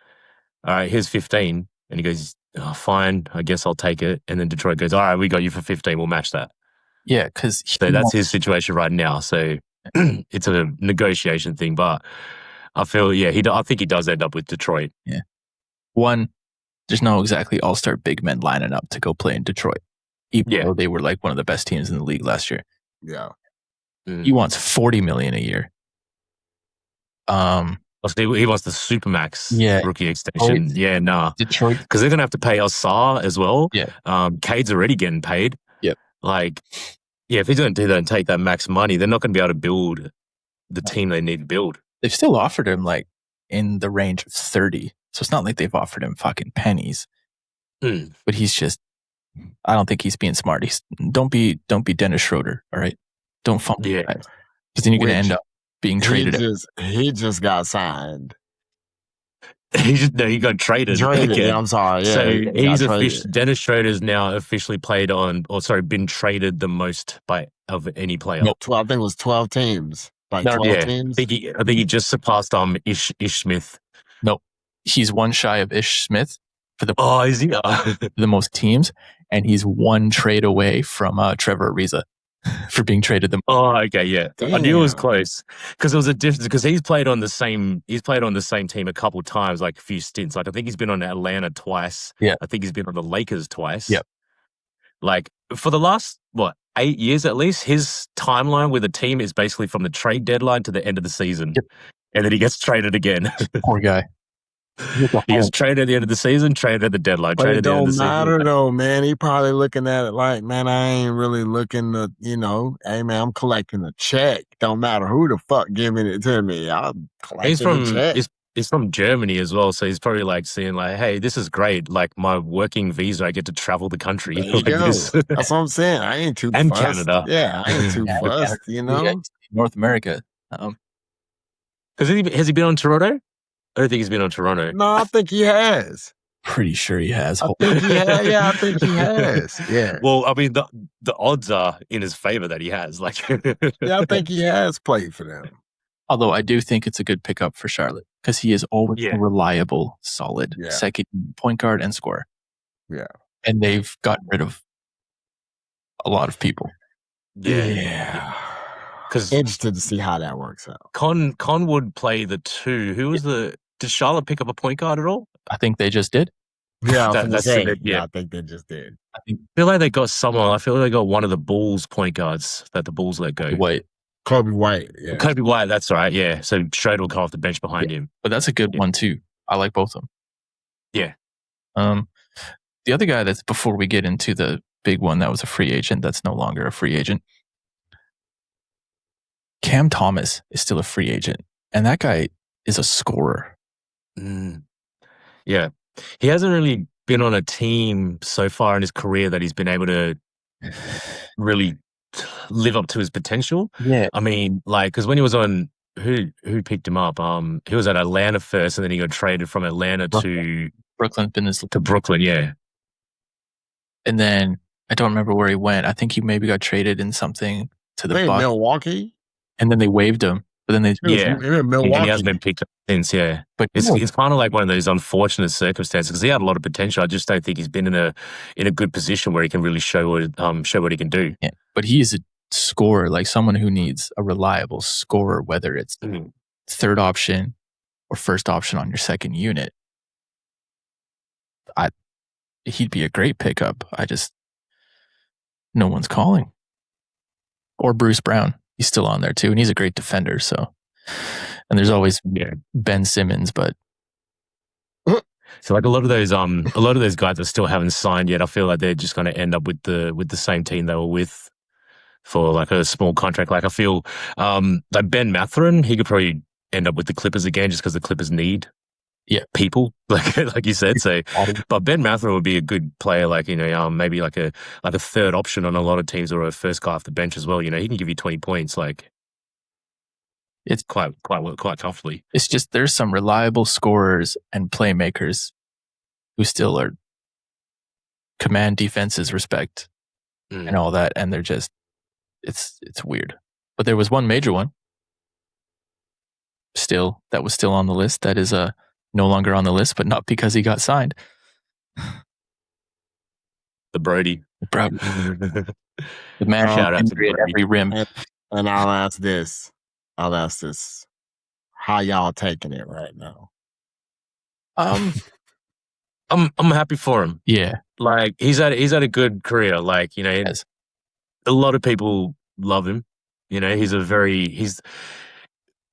"All right, here's 15," and he goes, "Oh, fine, I guess I'll take it." And then Detroit goes, "All right, we got you for 15. We'll match that." Yeah, because that's his situation right now. So it's a negotiation thing, but I feel, I think he does end up with Detroit. Yeah. One, there's no exactly all-star big men lining up to go play in Detroit, even though they were like one of the best teams in the league last year. Yeah. He wants $40 million a year. He wants the Supermax rookie extension. Yeah, nah. Detroit. Because they're going to have to pay Osar as well. Yeah. Cade's already getting paid. Yep. Like, yeah, if he's going to do that and take that max money, they're not going to be able to build the team they need to build. They've still offered him like in the range of 30. So it's not like they've offered him fucking pennies. But he's just, I don't think he's being smart. Don't be Dennis Schroeder, all right? Don't fumble. Yeah. Because then you're going to end up being traded. He just got signed. He got traded. Yeah, I'm sorry. Yeah, so Dennis Schroeder's now officially been traded the most of any player. Nope. I think it was 12 teams. Like 12 teams. I think he just surpassed Ish Smith. Nope. He's one shy of Ish Smith for the is he? the most teams, and he's one trade away from Trevor Ariza for being traded the most. Oh, okay, yeah. Damn. I knew it was close because there was a difference because he's played on the same team a couple times, like a few stints. Like I think he's been on Atlanta twice. Yeah. I think he's been on the Lakers twice. Yep. Like for the last 8 years at least, his timeline with a team is basically from the trade deadline to the end of the season. Yep. And then he gets traded again. Poor guy. He gets traded at the end of the season, traded at the deadline, but traded at the end of the season. It don't matter though, man. He probably looking at it like, man, I ain't really looking to, hey man, I'm collecting a check. Don't matter who the fuck giving it to me. I'm collecting a check. He's from Germany as well, so he's probably like seeing like, hey, this is great. Like my working visa, I get to travel the country. Like That's what I'm saying. I ain't too and fussed. Canada. Yeah, I ain't too fussed. North America. Has he been on Toronto? I don't think he's been on Toronto. No, I think he has. Pretty sure he has. I think he has. Yeah. Well, I mean, the odds are in his favor that he has. Like, yeah, I think he has played for them. Although I do think it's a good pickup for Charlotte because he is always a reliable, solid second point guard and scorer. Yeah. And they've gotten rid of a lot of people. Yeah. Because interested to see how that works out. Con would play the two. Who was did Charlotte pick up a point guard at all? I think they just did. Yeah, I think they just did. I feel like they got someone. I feel like they got one of the Bulls point guards that the Bulls let go. Kobe White. Yeah. Kobe White, that's right. Yeah. So Schroeder will come off the bench behind him. But that's a good one too. I like both of them. Yeah. The other guy that's before we get into the big one that was a free agent that's no longer a free agent. Cam Thomas is still a free agent, and that guy is a scorer. Yeah. He hasn't really been on a team so far in his career that he's been able to really live up to his potential. Yeah. I mean, like, because when he was on, who picked him up? He was at Atlanta first, and then he got traded from Atlanta to Brooklyn. To Brooklyn, yeah. And then I don't remember where he went. I think he maybe got traded in something to the Bucks. Milwaukee? And then they waived him. But then Milwaukee. And he hasn't been picked up since, yeah. But it's kind of like one of those unfortunate circumstances because he had a lot of potential. I just don't think he's been in a good position where he can really show what he can do. Yeah. But he is a scorer, like someone who needs a reliable scorer, whether it's third option or first option on your second unit. He'd be a great pickup. No one's calling. Or Bruce Brown. He's still on there too, and he's a great defender. So, and there's always Ben Simmons, but so like a lot of those guys that still haven't signed yet, I feel like they're just going to end up with the same team they were with for like a small contract. Like I feel like Ben Mathurin, he could probably end up with the Clippers again just because the Clippers need people like you said. So, but Ben Mathurin would be a good player, like maybe like a third option on a lot of teams or a first guy off the bench as well. He can give you 20 points. Like it's quite comfortably. It's just there's some reliable scorers and playmakers who still are command defenses, respect, and all that, and they're just it's weird. But there was one major one that was still on the list that is no longer on the list, but not because he got signed. The Brody. The man shout out to every rim. And I'll ask this. How y'all taking it right now? I'm happy for him. Yeah. Like he's had a good career. Like, a lot of people love him. He's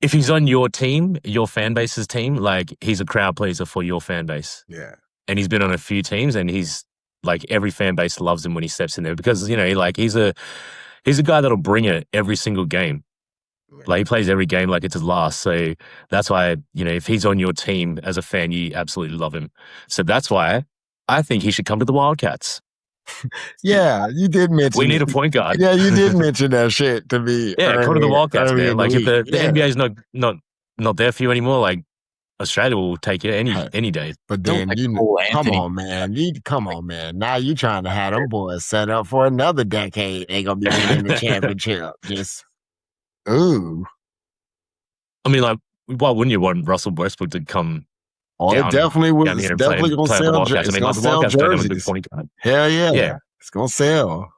if he's on your team, your fan base's team, like he's a crowd pleaser for your fan base. Yeah. And he's been on a few teams, and he's like every fan base loves him when he steps in there because like he's a guy that'll bring it every single game. Like he plays every game like it's his last. So that's why, if he's on your team as a fan, you absolutely love him. So that's why I think he should come to the Wildcats. Yeah, you did mention we need a point guard. Yeah, you did mention that shit to me. Yeah, come to the Wildcats, man. Like if the NBA is not there for you anymore, like Australia will take you any day. But then come on, man. Now you trying to have them boys set up for another decade. They gonna be winning the championship. Just ooh. I mean, like, why wouldn't you want Russell Westbrook to come? Oh, it definitely was. It's definitely gonna sell. I mean, like the Wildcats don't have a good point guard. Hell yeah, it's gonna sell.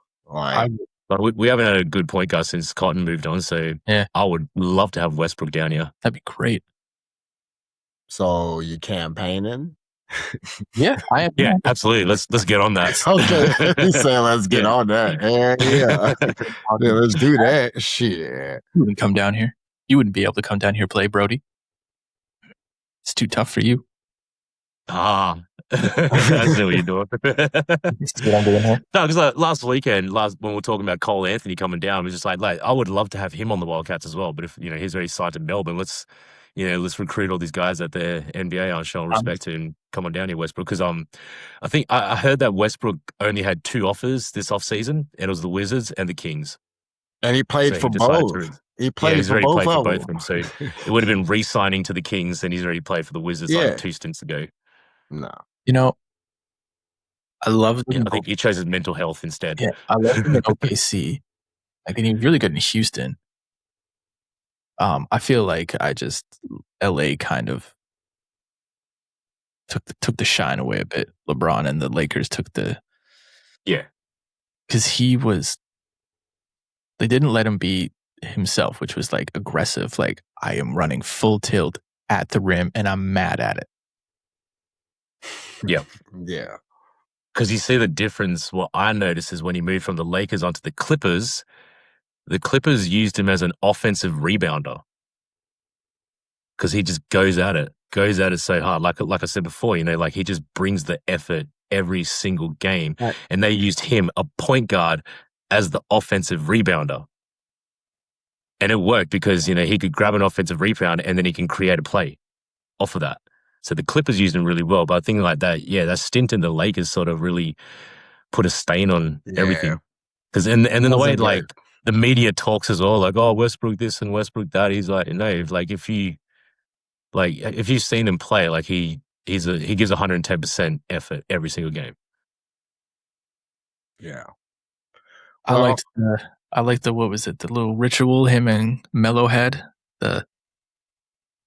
But we haven't had a good point guard since Cotton moved on. So I would love to have Westbrook down here. That'd be great. So you campaigning? Yeah, I am. Yeah, absolutely. Let's get on that. Okay, he's saying let's get on that. Yeah, let's do that. Shit. You wouldn't come down here. You wouldn't be able to come down here play, Brody. It's too tough for you. I see what you're doing. What I'm doing here. No, because last weekend, when we were talking about Cole Anthony coming down, it was just like I would love to have him on the Wildcats as well. But if he's already signed to Melbourne, let's recruit all these guys that the NBA aren't showing respect to and come on down here, Westbrook. Because I think I heard that Westbrook only had 2 offers this offseason, and it was the Wizards and the Kings. And he played for both. He played for both of them. So it would have been re-signing to the Kings, and he's already played for the Wizards like 2 stints ago. No. I love I think he chose his mental health instead. Yeah, I love him in OKC. Like, and he's really good in Houston. I feel like LA kind of took the shine away a bit. LeBron and the Lakers took the because they didn't let him be himself, which was like aggressive. Like, I am running full tilt at the rim and I'm mad at it. Yeah. Yeah. Because you see the difference. What I noticed is when he moved from the Lakers onto the Clippers used him as an offensive rebounder. Because he just goes at it so hard. Like I said before, like he just brings the effort every single game. Right. And they used him, a point guard, as the offensive rebounder. And it worked because, he could grab an offensive rebound and then he can create a play off of that. So the Clippers used him really well. But I think like that, that stint in the Lakers sort of really put a stain on everything. Because and then the way like the media talks as well, like, oh, Westbrook this and Westbrook that. He's like, no, like if you've seen him play, like he gives 110% effort every single game. Yeah. Well, I liked the what was it? The little ritual him and Melo had, the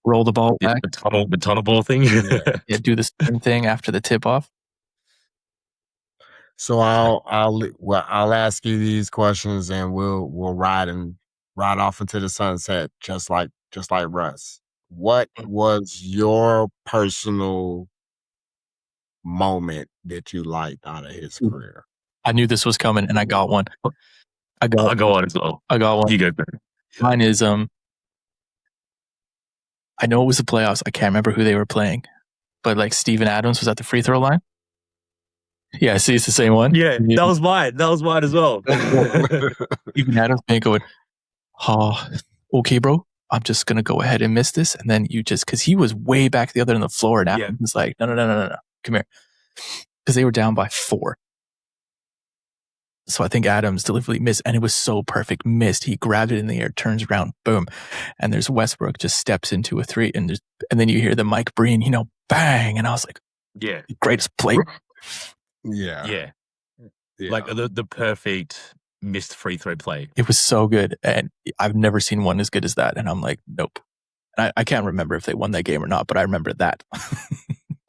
roll the ball back, the tunnel ball thing. Do the same thing after the tip off. So I'll ask you these questions and we'll ride off into the sunset just like Russ. What was your personal moment that you liked out of his career? I knew this was coming and I got one. I'll go on as well. I got one. You go. Mine is I know it was the playoffs. I can't remember who they were playing, but like Steven Adams was at the free throw line. Yeah, see, it's the same one. Yeah, that was mine. That was mine as well. Steven Adams may go, okay, bro. I'm just gonna go ahead and miss this, and then because he was way back the other end of the floor, and Adams was like, no, come here, because they were down by 4. So I think Adams deliberately missed, and it was so perfect. Missed. He grabbed it in the air, turns around, boom, and there's Westbrook just steps into a 3, and then you hear the Mike Breen, bang, and I was like, greatest play. Yeah. Like the perfect missed free throw play. It was so good, and I've never seen one as good as that. And I'm like, nope. And I can't remember if they won that game or not, but I remember that.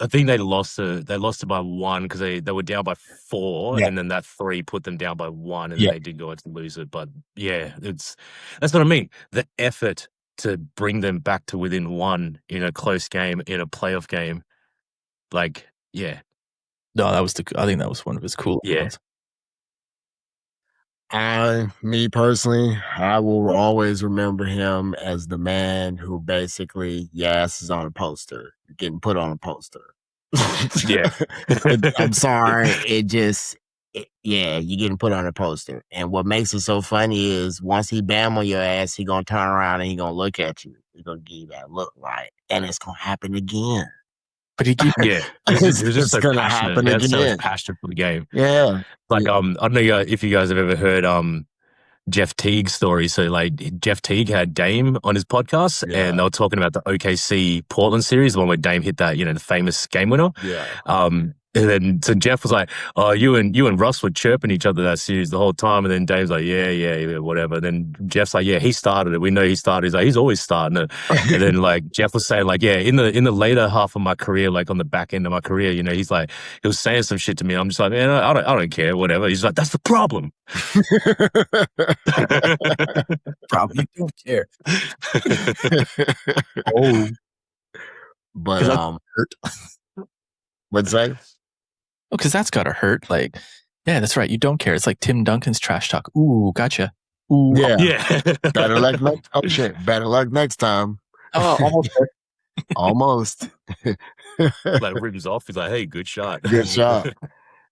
I think they lost it by 1 because they were down by 4, and then that 3 put them down by 1, and then they did go on to lose it. But that's what I mean. The effort to bring them back to within 1 in a close game, in a playoff game, like No, I think that was one of his cool ones. Me personally, I will always remember him as the man who basically, yes, is on a poster, getting put on a poster. Yeah. I'm sorry. You're getting put on a poster. And what makes it so funny is once he bam on your ass, he gonna turn around and he gonna look at you. He gonna give you that look right. And it's gonna happen again. But he keeps he was just so gonna passionate. happen He had again. so much passion for the game. Yeah. Like I don't know if you guys have ever heard Jeff Teague's story. So like Jeff Teague had Dame on his podcast and they were talking about the OKC Portland series, the one where Dame hit that, the famous game winner. Yeah. And then so Jeff was like, "Oh, you and Russ were chirping each other that series the whole time." And then Dame's like, "Yeah, whatever." And then Jeff's like, "Yeah, he started it. We know he started." He's like, "He's always starting it." And then like Jeff was saying like, "Yeah, in the later half of my career, like on the back end of my career, he's like he was saying some shit to me. I'm just like, man, I don't care, whatever." He's like, "That's the problem." Problem. You don't care. Oh, but hurt. What's that? Oh, because that's gotta hurt. Like, yeah, that's right. You don't care. It's like Tim Duncan's trash talk. Ooh, gotcha. Ooh, yeah. Better luck next. Oh shit! Better luck next time. Oh, almost. Almost. Like rims off. He's like, "Hey, good shot. Good shot."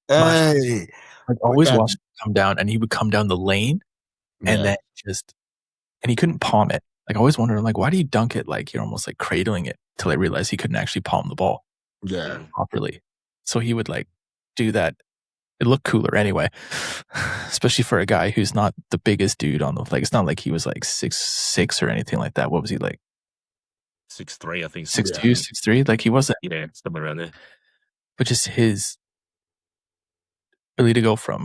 Hey, I always watched him come down, and he would come down the lane, and then and he couldn't palm it. Like I always wondered, like, why do you dunk it like you're almost like cradling it? Till I realized he couldn't actually palm the ball, properly. So he would like do that. It looked cooler anyway, especially for a guy who's not the biggest dude on the like. It's not like he was like 6'6" or anything like that. What was he like? 6'3", I think. 6'2", 6'3". Like he wasn't. Yeah, somewhere around there. But just his ability to go from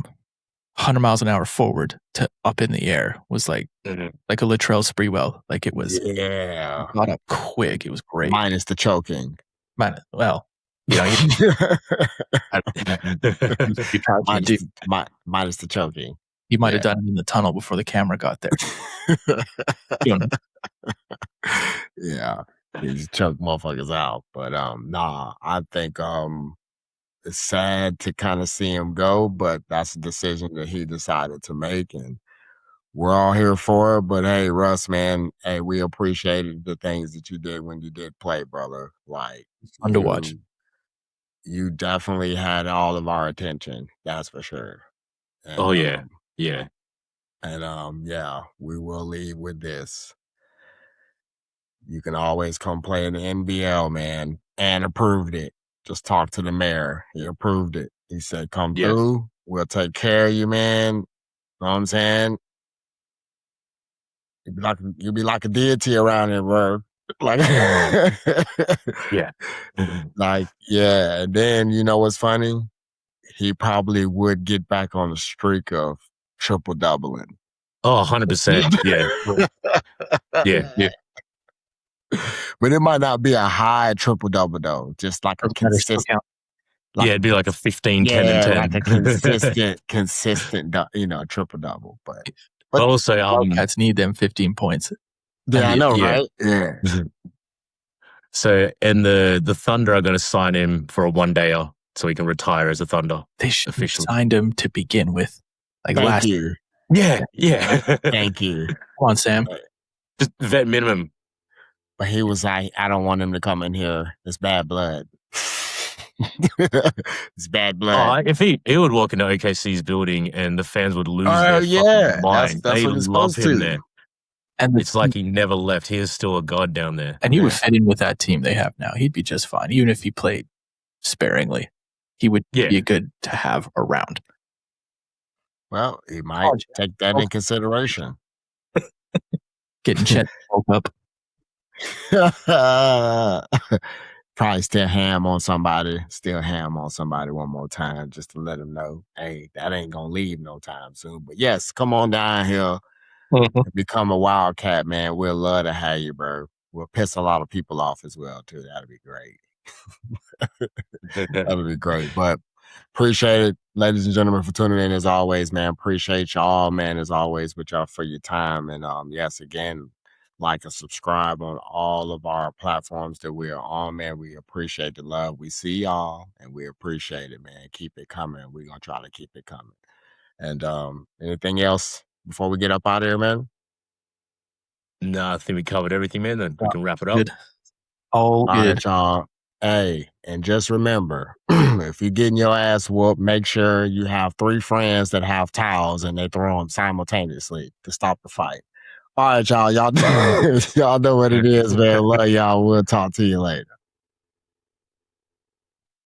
100 miles an hour forward to up in the air was like like a Latrell Sprewell. Like it was. Yeah. Got up quick. It was great. Minus the choking. Well. Minus the choking. You might have done it in the tunnel before the camera got there. Yeah, he just choked motherfuckers out. But I think it's sad to kind of see him go, but that's a decision that he decided to make, and we're all here for it. But hey, Russ, man, hey, we appreciated the things that you did when you did play, brother. Like fun to watch. You definitely had all of our attention. That's for sure. And, yeah. And we will leave with this. You can always come play in the NBL, man. And approved it. Just talk to the mayor. He approved it. He said, "Come through. We'll take care of you, man." Know what I'm saying? You'll be like a deity around here, bro. Like, like, yeah. And then you know what's funny? He probably would get back on the streak of triple doubling. Oh, 100%. Yeah. But it might not be a high triple double though. Just like a consistent. It'd be like a 15, 10, and 10. Like a consistent, triple double. But also, Cats need them 15 points. Yeah, I know, right? Yeah. So, and the Thunder are going to sign him for a one-dayer so he can retire as a Thunder. They should have signed him to begin with. Like Thank you. Yeah. Thank you. Come on, Sam. Just vet minimum. But he was like, "I don't want him to come in here. It's bad blood." It's bad blood. If he would walk into OKC's building and the fans would lose their mind. That's they what it's love supposed him to. there. And it's like he never left. He is still a god down there. And he would fit in with that team they have now. He'd be just fine. Even if he played sparingly, he would be good to have around. Well, he might take that in consideration. Getting Chet woke up. Probably still ham on somebody one more time just to let them know, hey, that ain't gonna leave no time soon. But yes, come on down here and become a Wildcat, man. We'll love to have you, bro. We'll piss a lot of people off as well too. That'd be great. That would be great. But appreciate it, ladies and gentlemen, for tuning in as always, man. Appreciate y'all, man, as always, with y'all for your time. And yes, again, like and subscribe on all of our platforms that we are on, man. We appreciate the love. We see y'all and we appreciate it, man. Keep it coming. We're gonna try to keep it coming. And anything else before we get up out of here, man? No, I think we covered everything, man. Then we can wrap it up. Good. All good. Right, y'all. Hey, and just remember, if you're getting your ass whooped, make sure you have 3 friends that have towels and they throw them simultaneously to stop the fight. All right, y'all. Y'all know what it is, man. Love y'all. We'll talk to you later.